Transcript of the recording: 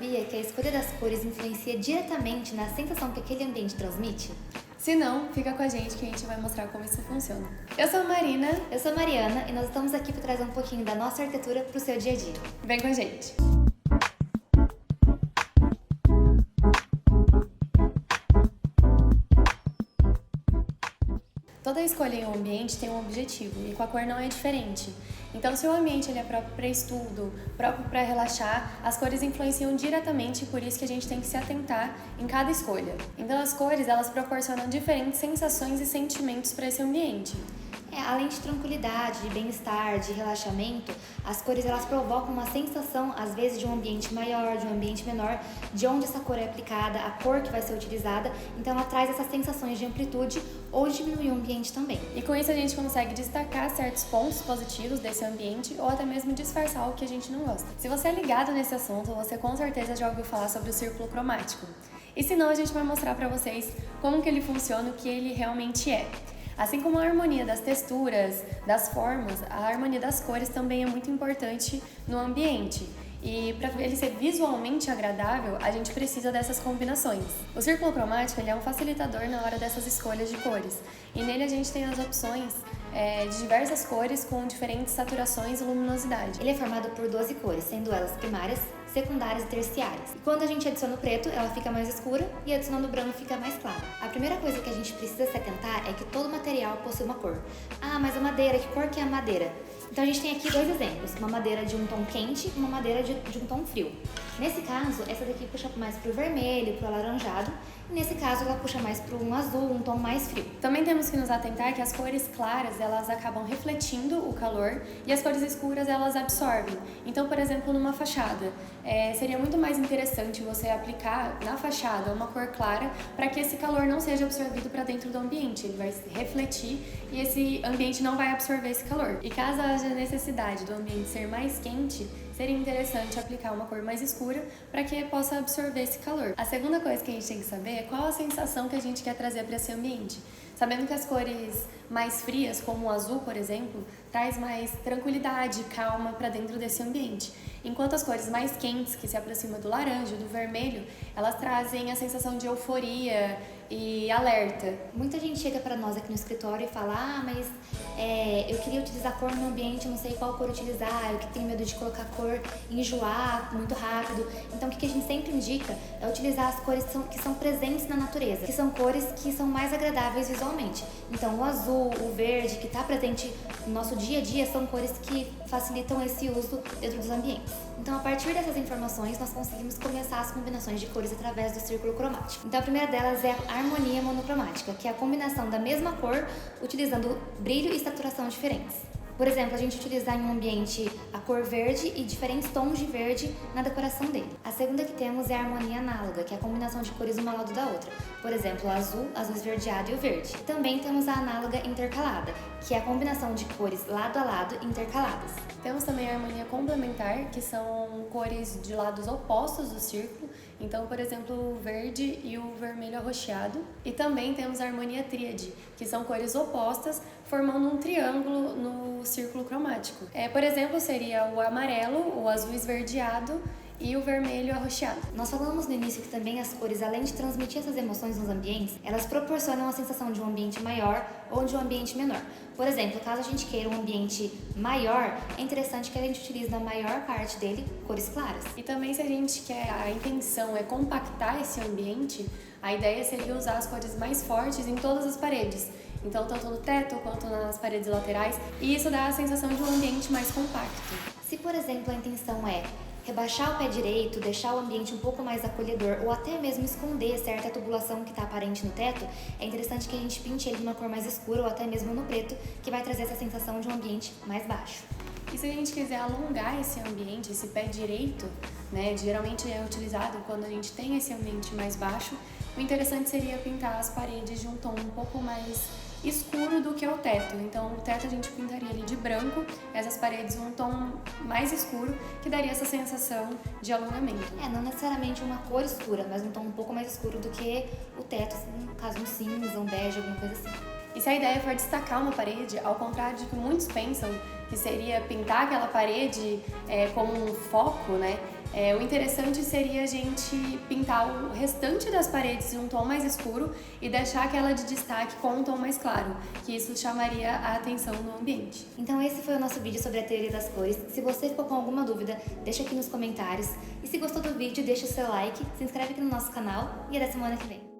sabia que a escolha das cores influencia diretamente na sensação que aquele ambiente transmite? Se não, fica com a gente que a gente vai mostrar como isso funciona. Eu sou a Marina. Eu sou a Mariana e nós estamos aqui para trazer um pouquinho da nossa arquitetura para o seu dia a dia. Vem com a gente! Toda escolha em um ambiente tem um objetivo e com a cor não é diferente. Então, se o ambiente ele é próprio para estudo, próprio para relaxar, as cores influenciam diretamente, por isso que a gente tem que se atentar em cada escolha. Então, as cores elas proporcionam diferentes sensações e sentimentos para esse ambiente. Além de tranquilidade, de bem-estar, de relaxamento, as cores elas provocam uma sensação, às vezes, de um ambiente maior, de um ambiente menor, de onde essa cor é aplicada, a cor que vai ser utilizada. Então, ela traz essas sensações de amplitude ou diminuir o ambiente também. E com isso a gente consegue destacar certos pontos positivos desse ambiente ou até mesmo disfarçar o que a gente não gosta. Se você é ligado nesse assunto, você com certeza já ouviu falar sobre o círculo cromático. E se não, a gente vai mostrar para vocês como que ele funciona, o que ele realmente é. Assim como a harmonia das texturas, das formas, a harmonia das cores também é muito importante no ambiente. E para ele ser visualmente agradável, a gente precisa dessas combinações. O círculo cromático ele é um facilitador na hora dessas escolhas de cores. E nele a gente tem as opções de diversas cores com diferentes saturações e luminosidade. Ele é formado por 12 cores, sendo elas primárias, secundárias e terciárias. E quando a gente adiciona o preto, ela fica mais escura e adicionando o branco fica mais clara. A primeira coisa que a gente precisa se atentar é que todo material possui uma cor. Ah, mas a madeira, que cor que é a madeira? Então a gente tem aqui dois exemplos, uma madeira de um tom quente e uma madeira de um tom frio. Nesse caso, essa daqui puxa mais para o vermelho, para o alaranjado, e nesse caso ela puxa mais para um azul, um tom mais frio. Também temos que nos atentar que as cores claras elas acabam refletindo o calor e as cores escuras elas absorvem. Então, por exemplo, numa fachada, seria muito mais interessante você aplicar na fachada uma cor clara para que esse calor não seja absorvido para dentro do ambiente, ele vai refletir e esse ambiente não vai absorver esse calor. E caso haja necessidade do ambiente ser mais quente, seria interessante aplicar uma cor mais escura para que possa absorver esse calor. A segunda coisa que a gente tem que saber é qual a sensação que a gente quer trazer para esse ambiente. Sabendo que as cores mais frias, como o azul, por exemplo, traz mais tranquilidade, calma para dentro desse ambiente. Enquanto as cores mais quentes, que se aproximam do laranja, do vermelho, elas trazem a sensação de euforia e alerta. Muita gente chega para nós aqui no escritório e fala, mas eu queria utilizar cor no ambiente, eu não sei qual cor utilizar, eu que tenho medo de colocar cor e enjoar muito rápido. Então o que a gente sempre indica é utilizar as cores que são presentes na natureza, que são cores que são mais agradáveis visualmente. Então o azul, o verde, que está presente no nosso dia a dia, são cores que facilitam esse uso dentro dos ambientes. Então, a partir dessas informações, nós conseguimos começar as combinações de cores através do círculo cromático. Então, a primeira delas é a harmonia monocromática, que é a combinação da mesma cor utilizando brilho e saturação diferentes. Por exemplo, a gente utilizar em um ambiente a cor verde e diferentes tons de verde na decoração dele. A segunda que temos é a harmonia análoga, que é a combinação de cores uma ao lado da outra. Por exemplo, o azul, azul esverdeado e o verde. Também temos a análoga intercalada, que é a combinação de cores lado a lado intercaladas. Temos também a harmonia complementar, que são cores de lados opostos do círculo. Então, por exemplo, o verde e o vermelho arroxeado. E também temos a harmonia tríade, que são cores opostas, formando um triângulo no círculo cromático. Por exemplo, seria o amarelo, o azul esverdeado e o vermelho arroxeado. Nós falamos no início que também as cores, além de transmitir essas emoções nos ambientes, elas proporcionam a sensação de um ambiente maior ou de um ambiente menor. Por exemplo, caso a gente queira um ambiente maior, é interessante que a gente utilize na maior parte dele cores claras. E também se a gente quer, a intenção é compactar esse ambiente, a ideia seria usar as cores mais fortes em todas as paredes. Então, tanto no teto quanto nas paredes laterais, e isso dá a sensação de um ambiente mais compacto. Se, por exemplo, a intenção é rebaixar o pé direito, deixar o ambiente um pouco mais acolhedor ou até mesmo esconder certa tubulação que está aparente no teto, é interessante que a gente pinte ele de uma cor mais escura ou até mesmo no preto, que vai trazer essa sensação de um ambiente mais baixo. E se a gente quiser alongar esse ambiente, esse pé direito, geralmente é utilizado quando a gente tem esse ambiente mais baixo, o interessante seria pintar as paredes de um tom um pouco mais escuro do que o teto. Então, o teto a gente pintaria ali de branco, essas paredes um tom mais escuro, que daria essa sensação de alongamento. Não necessariamente uma cor escura, mas um tom um pouco mais escuro do que o teto, no caso um cinza, um bege, alguma coisa assim. E se a ideia for destacar uma parede, ao contrário de que muitos pensam que seria pintar aquela parede como um foco, O interessante seria a gente pintar o restante das paredes de um tom mais escuro e deixar aquela de destaque com um tom mais claro, que isso chamaria a atenção no ambiente. Então esse foi o nosso vídeo sobre a teoria das cores. Se você ficou com alguma dúvida, deixa aqui nos comentários. E se gostou do vídeo, deixa o seu like, se inscreve aqui no nosso canal e até semana que vem.